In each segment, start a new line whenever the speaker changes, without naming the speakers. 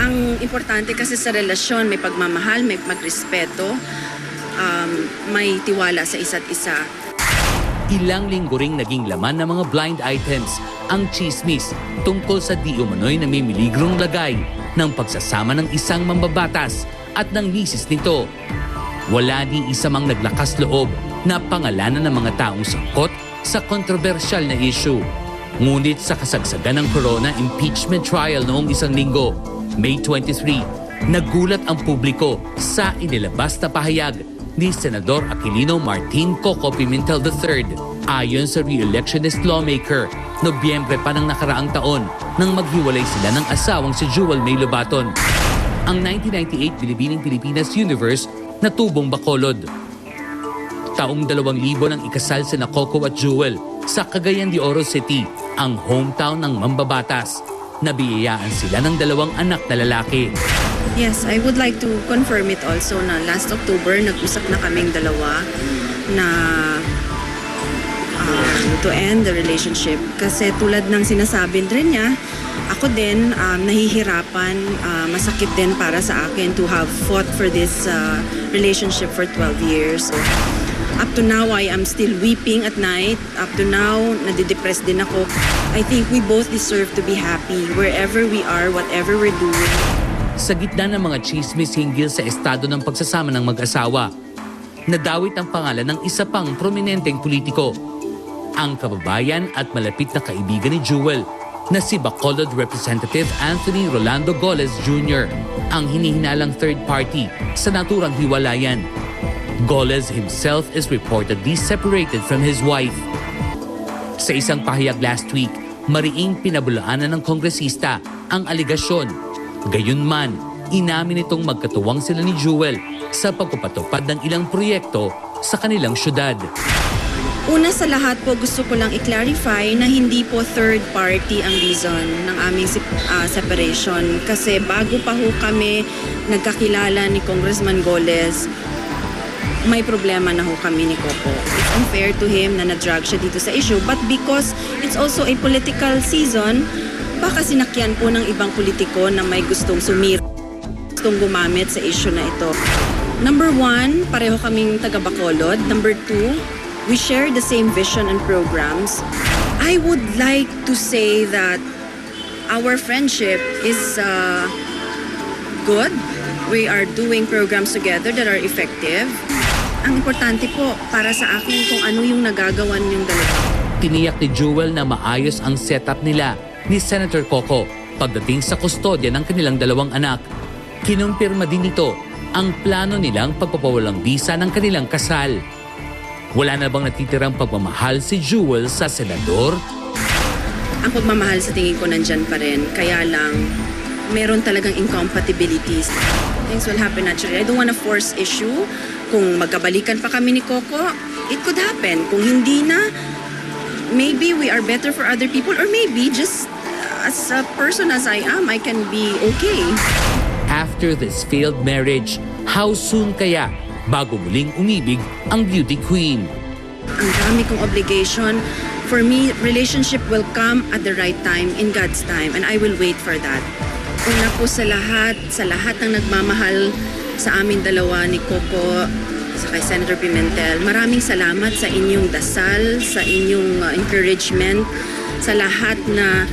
Ang importante kasi sa relasyon, may pagmamahal, may magrespeto, may tiwala sa isa't isa.
Ilang linggo ring naging laman ng mga blind items ang chismis tungkol sa di umano'y namimiligrong lagay ng pagsasama ng isang mambabatas at ng misis nito. Wala ni isa mang naglakas loob na pangalanan ng mga taong sangkot sa kontrobersyal na issue. Ngunit sa kasagsagan ng corona impeachment trial noong isang linggo, May 23, nagulat ang publiko sa inilabas na pahayag ni Senador Aquilino Martin Coco Pimentel III. Ayon sa re-electionist lawmaker, Nobyembre pa ng nakaraang taon nang maghiwalay sila ng asawang si Jewel May Lobaton. Ang 1998 Binibining Pilipinas Universe na tubong Bacolod. Taong 2000 nang ikasal sina Coco at Jewel sa Cagayan de Oro City, ang hometown ng mambabatas. Nabiyayaan sila ng 2 anak na lalaki.
Yes, I would like to confirm it also na last October, nag-usap na kaming dalawa na to end the relationship. Kasi tulad ng sinasabi rin niya, ako din nahihirapan, masakit din para sa akin to have fought for this relationship for 12 years. So, up to now, I am still weeping at night. Up to now, nadidepress din ako. I think we both deserve to be happy wherever we are, whatever we're doing.
Sa gitna ng mga chismis hinggil sa estado ng pagsasama ng mag-asawa, nadawit ang pangalan ng isa pang prominenteng politiko, ang kababayan at malapit na kaibigan ni Jewel na si Bacolod Representative Anthony Rolando Goles Jr., ang hinihinalang third party sa naturang hiwalayan. Goles himself is reportedly separated from his wife. Sa isang pahayag last week, mariing pinabulaanan ng kongresista ang aligasyon. Gayunman, inamin itong magkatuwang sila ni Jewel sa pagpapatupad ng ilang proyekto sa kanilang syudad.
Una sa lahat po, gusto ko lang i-clarify na hindi po third party ang reason ng aming separation. Kasi bago pa ho kami nagkakilala ni Congressman Goles, may problema na ho kami ni Coco. It's unfair to him na na-drag siya dito sa issue. But because it's also a political season, baka sinakyan po ng ibang politiko na may gustong gustong gumamit sa issue na ito. Number 1, pareho kaming taga Bacolod. Number 2, we share the same vision and programs. I would like to say that our friendship is good. We are doing programs together that are effective. Ang importante po para sa akin kung ano yung nagagawan yung dalawa.
Tiniyak ni Jewel na maayos ang setup nila ni Senator Coco pagdating sa kustodya ng kanilang 2 anak. Kinumpirma din nito ang plano nilang pagpapawalang bisa ng kanilang kasal. Wala na bang natitirang pagmamahal si Jewel sa senador?
Ang pagmamahal sa tingin ko nandyan pa rin. Kaya lang, meron talagang incompatibilities. Things will happen naturally. I don't wanna force issue. Kung magkabalikan pa kami ni Coco, it could happen. Kung hindi na, maybe we are better for other people or maybe just as a person as I am, I can be okay.
After this failed marriage, how soon kaya bago muling umibig ang beauty queen?
Ang dami kong obligation. For me, relationship will come at the right time, in God's time, and I will wait for that. Una po sa lahat ng nagmamahal sa aming dalawa ni Coco sa kay Senator Pimentel, maraming salamat sa inyong dasal, sa inyong encouragement, sa lahat na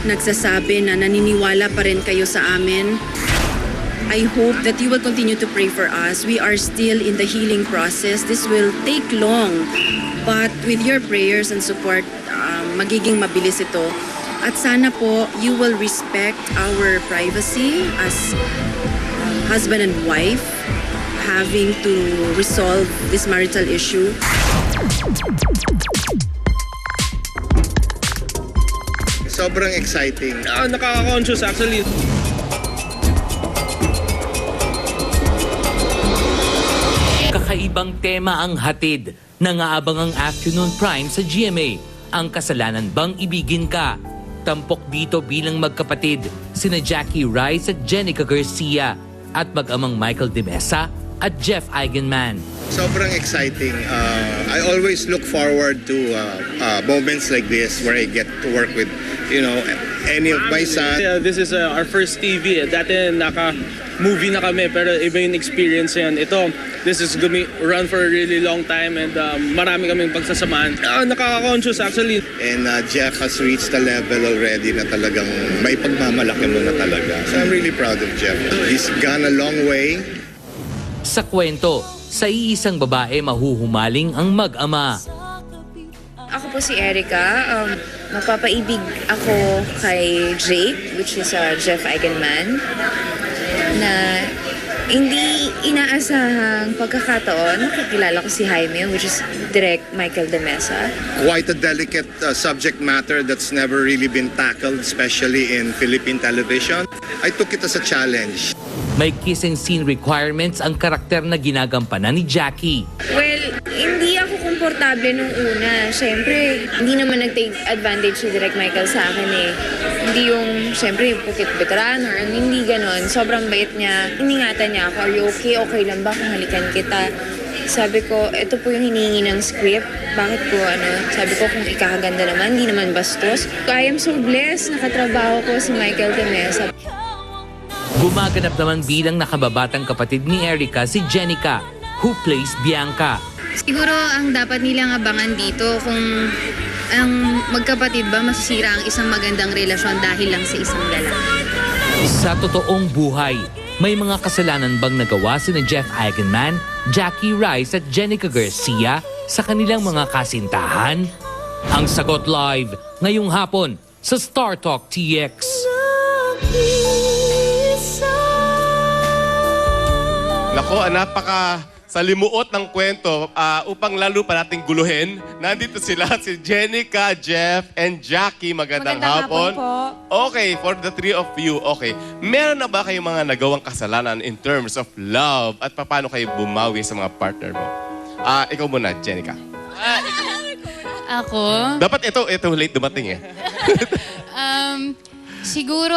nagsasabi na naniniwala pa rin kayo sa amin. I hope that you will continue to pray for us. We are still in the healing process. This will take long, but with your prayers and support, magiging mabilis ito. At sana po, you will respect our privacy as husband and wife having to resolve this marital issue.
Sobrang exciting.
Nakaka-conscious actually.
Kakaibang tema ang hatid ng aabangang afternoon prime sa GMA. Ang kasalanan bang ibigin ka? Tampok dito bilang magkapatid sina Jackie Rice at Jenica Garcia at mag-amang Michael De Mesa at Jeff Eigenman.
Sobrang exciting. I always look forward to moments like this where I get to work with, any of my sons.
Yeah, this is our first TV. Dati naka-movie na kami, pero iba yung experience yan. Ito, this is gonna run for a really long time and marami kaming pagsasamaan. Nakaka-conscious actually.
And Jeff has reached a level already na talagang may pagmamalaki mo na talaga. So I'm really proud of Jeff. He's gone a long way.
Sa kwento, sa iisang babae mahuhumaling ang mag-ama.
Ako po si Erica. Mapapaibig ako kay Jake, which is Jeff Eigenman, na hindi inaasahang pagkakataon nakikilala ko si Jaime, which is Direk Michael De Mesa.
Quite a delicate subject matter that's never really been tackled, especially in Philippine television. I took it as a challenge.
May kissing scene requirements ang karakter na ginagampanan ni Jackie.
Well, hindi ako komportable nung una. Siyempre, hindi naman nag-take advantage si Direk Michael sa akin eh. Hindi yung, siyempre, yung pukit veteran or hindi ganon. Sobrang bait niya. Iningatan niya ako, are you okay? Okay lang ba kung halikan kita? Sabi ko, ito po yung hinihingi ng script. Bakit po, sabi ko kung ikakaganda naman, hindi naman bastos. I am so blessed. Nakatrabaho ko si Michael Temesa.
Gumaganap naman bilang nakababatang kapatid ni Erica si Jenica, who plays Bianca.
Siguro ang dapat nilang abangan dito kung ang magkapatid ba masisira ang isang magandang relasyon dahil lang sa isang lalaki.
Sa totoong buhay, may mga kasalanan bang nagawa si Jeff Eigenman, Jackie Rice at Jenica Garcia sa kanilang mga kasintahan? Ang sagot live ngayong hapon sa Star Talk TX.
Nako, napaka salimuot ng kwento upang lalo pa nating guluhin. Nandito sila, si Jenica, Jeff, and Jackie. Magandang hapon po. Okay, for the three of you, okay. Meron na ba kayong mga nagawang kasalanan in terms of love at paano kayo bumawi sa mga partner mo? Ikaw muna, Jenica.
Ako?
Dapat ito late dumating eh.
Siguro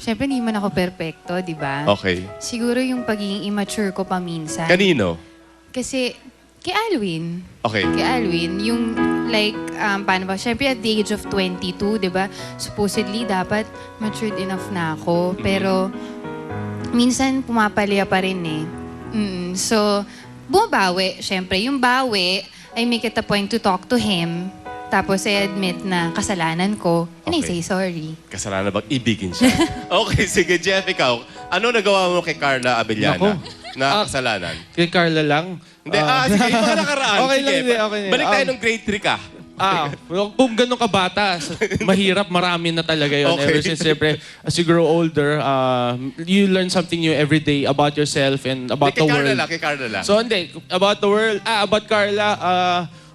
syempre hindi man ako perpekto, di ba?
Okay.
Siguro yung pagiging immature ko paminsan.
Kanino?
Kasi kay Alwin.
Okay.
Kay Alwin, yung like, paano ba? Syempre at the age of 22, di ba? Supposedly dapat matured enough na ako. Pero minsan pumapalya pa rin eh. So, bumabawi. Syempre, yung bawi, I make it a point to talk to him. Tapos I admit na kasalanan ko, and I
Okay.
say sorry.
Kasalanan bang ibigin siya? Okay, sige, Jeff, ikaw. Ano nagawa mo kay Carla Abellana na kasalanan?
Kay Carla lang.
Hindi, sige, yung mga nakaraan.
Okay
sige,
lang, hindi, okay na.
Balik tayo nung grade 3 ka.
Kung ganun ka bata, mahirap, marami na talaga yun.
Okay.
Ever since, siyempre, as you grow older, you learn something new every day about yourself and about the world.
Kay Carla lang.
So, hindi. About the world, about Carla,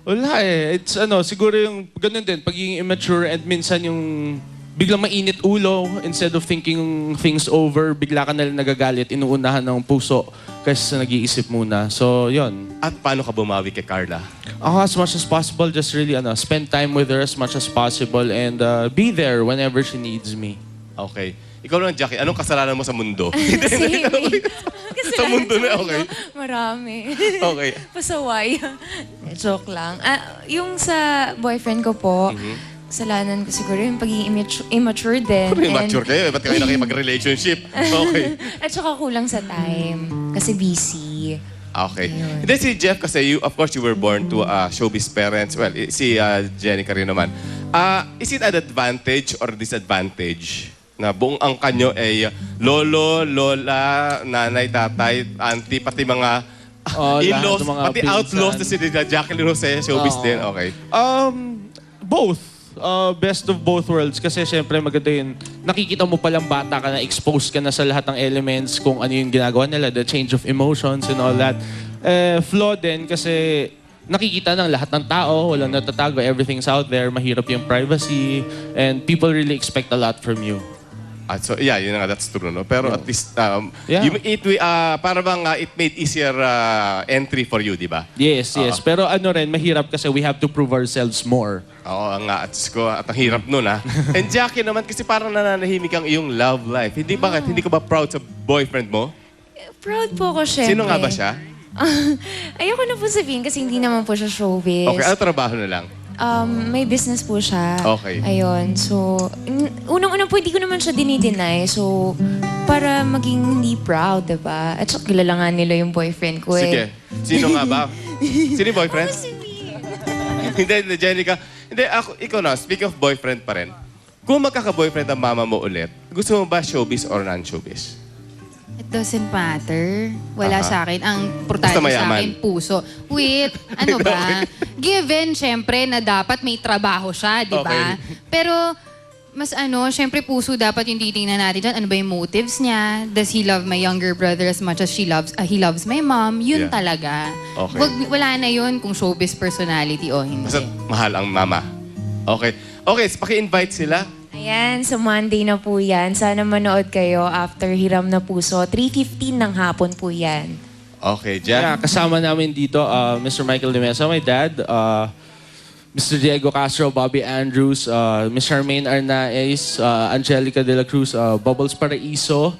wala eh. It's siguro yung ganun din, pagiging immature and minsan yung biglang mainit ulo, instead of thinking things over, bigla ka na lang nagagalit, inuunahan ng puso kasi nag-iisip muna. So, yon.
At paano ka bumawi kay Carla?
Ako, as much as possible, just really spend time with her as much as possible and be there whenever she needs me.
Okay. Ikaw naman, Jackie, anong kasalanan mo sa mundo?
Same.
Sa mundo na, okay.
Marami.
Okay.
Pasaway. Joke lang. Yung sa boyfriend ko po, kasalanan ko siguro yung pagiging immature din.
Kung immature kayo, ba't kayo nakipag-relationship? Okay.
At saka kulang sa time. Kasi busy.
Okay. Hindi si Jeff kasi, of course, you were born to showbiz parents. Well, si Jenica rin naman. Is it an advantage or disadvantage na buong angka nyo ay lolo, lola, nanay, tatay, auntie, pati mga in-laws,
lahat ng mga
pati outlaws na si Jacqueline Jose, showbiz din? Okay.
Both. Best of both worlds. Kasi syempre maganda yun. Nakikita mo palang bata ka na, exposed ka na sa lahat ng elements, kung ano yung ginagawa nila, the change of emotions and all that. Flaw din kasi nakikita ng lahat ng tao, walang natatago, everything's out there, mahirap yung privacy, and people really expect a lot from you.
So yeah, yun nga, that's true, no? Pero at least,
Yeah.
para bang it made easier entry for you, di ba?
Yes, yes. Pero rin, mahirap kasi we have to prove ourselves more.
Oo nga, at ang hirap nun, ha? And Jackie naman, kasi parang nananahimik ang iyong love life. Hindi ka ba proud sa boyfriend mo?
Proud po ako, syempre.
Sino nga ba siya?
Ayoko na po sabihin kasi hindi naman po siya showbiz.
Okay, ano trabaho na lang?
May business po siya.
Okay.
Ayun. So, unang-una po, hindi ko naman siya dinideny. So, para maging hindi proud, diba? At saka kilala nga nila yung boyfriend ko
Sige.
eh.
Sino nga ba? Sino yung boyfriend? Hindi, Jenica. Hindi, ikaw na, speaking of boyfriend pa rin, kung magkaka-boyfriend ang mama mo ulit, gusto mo ba showbiz or non-showbiz?
It doesn't matter. Wala
Aha.
sa akin. Ang importante
Basta
sa
mayaman.
akin, puso. Wait, ano ba? Given, syempre, na dapat may trabaho siya, di ba?
Okay.
Pero, mas syempre puso dapat yung titingnan natin dyan. Ano ba yung motives niya? Does he love my younger brother as much as he loves my mom? Yun
Yeah.
talaga.
Okay.
Wala na yun kung showbiz personality o hindi.
Basta mahal ang mama. Okay. Okay, so paki-invite sila.
Ayan, sa Monday na po yan. Sana manood kayo after Hiram na Puso. 3:15 ng hapon po yan.
Okay, Jeff.
Yeah, kasama namin dito, Mr. Michael De Mesa, my dad, Mr. Diego Castro, Bobby Andrews, Miss Charmaine Arnaez, Angelica De La Cruz, Bubbles Paraiso,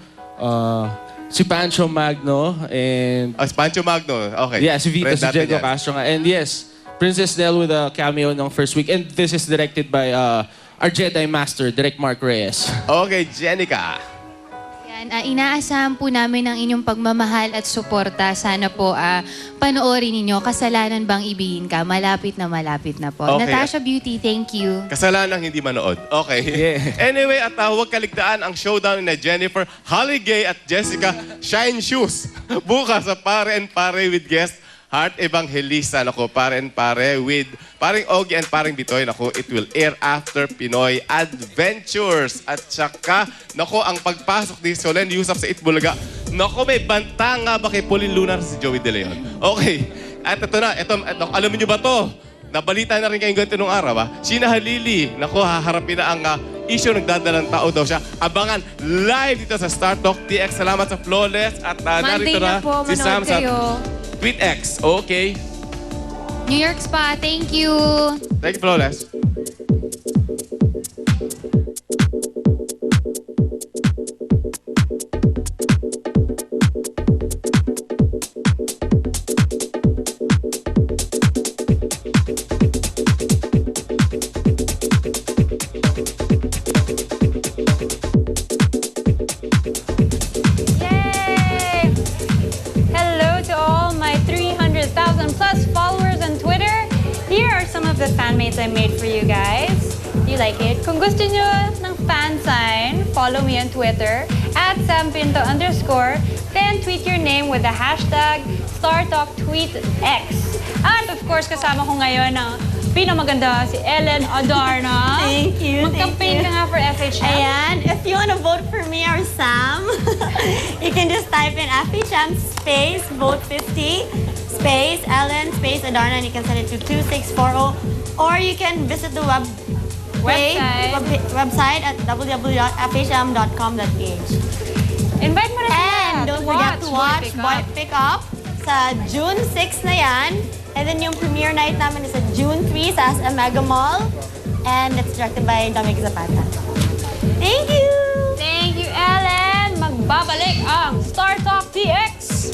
si Pancho Magno, and
Si Pancho Magno. Okay.
yeah, si Vita,
Friend
si
natin
Diego
yan.
Castro nga. And yes, Princess Nell with a cameo ng first week. And this is directed by our Jedi Master, Direk Mark Reyes.
Okay, Jenica.
Yan, inaasahan po namin ang inyong pagmamahal at suporta. Sana po panoorin ninyo. Kasalanan bang ibigin ka? Malapit na po.
Okay.
Natasha Beauty, thank you.
Kasalanang hindi manood. Okay.
Yeah.
Anyway, at huwag kaligtaan ang showdown ni Jennifer Holligay at Jessica Shine Shoes. Bukas sa Pare and Pare with guest Heart Evangelista. Naku, Pare and Pare with Paring Ogie and Paring Bitoy. Naku, it will air after Pinoy Adventures. At saka, naku, ang pagpasok ni Solen Yusuf sa Itbulaga. Naku, may banta nga ba kay Pauline Lunar si Joey De Leon? Okay. At ito na, alam niyo ba to? Nabalita na rin kayong ganito nung araw, Sheena Halili. Naku, haharapin na ang issue nagdadalang tao daw siya. Abangan live dito sa Star Talk TX. Salamat sa Flawless. At
Monday
narito na
na po,
si Sam
manood
sa
kayo.
TweetX. Okay.
New York Spa, thank you.
Thank you, Flawless.
Yay! Hello to all my 300,000 plus followers on Twitter. Here are some of the fan mates I made for you guys. You like it? Kung gusto nyo ng fan sign, follow me on Twitter @sampinto_. Then tweet your name with the hashtag StarTalkTweetX. At of course, kasama ko ngayon ang pinamaganda si Ellen Adarna.
Thank you.
Mag-campaign ka nga for FHM.
And if you want to vote for me or Sam, you can just type in FHM space vote 50 space Ellen space Adarna, and you can send it to 2640. Or you can visit the website at www.fhm.com.ph.
Invite mo na sila.
And don't forget to watch Boy Pick Up sa June 6 na yan. And then yung premiere night namin is sa June 3 sa Mega Mall. And it's directed by Dominic Zapata. Thank you!
Thank you, Ellen! Magbabalik ang Star Talk TX!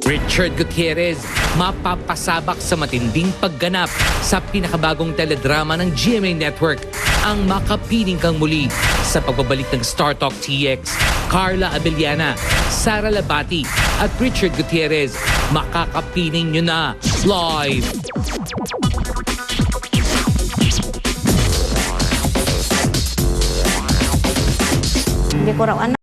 Richard Gutierrez, mapapasabak sa matinding pagganap sa pinakabagong teledrama ng GMA Network, ang Makapiling Kang Muli. Sa pagbabalik ng Star Talk TX, Carla Abellana, Sara Labati at Richard Gutierrez, makakapiling nyo na live!
Hindi ko raw anak.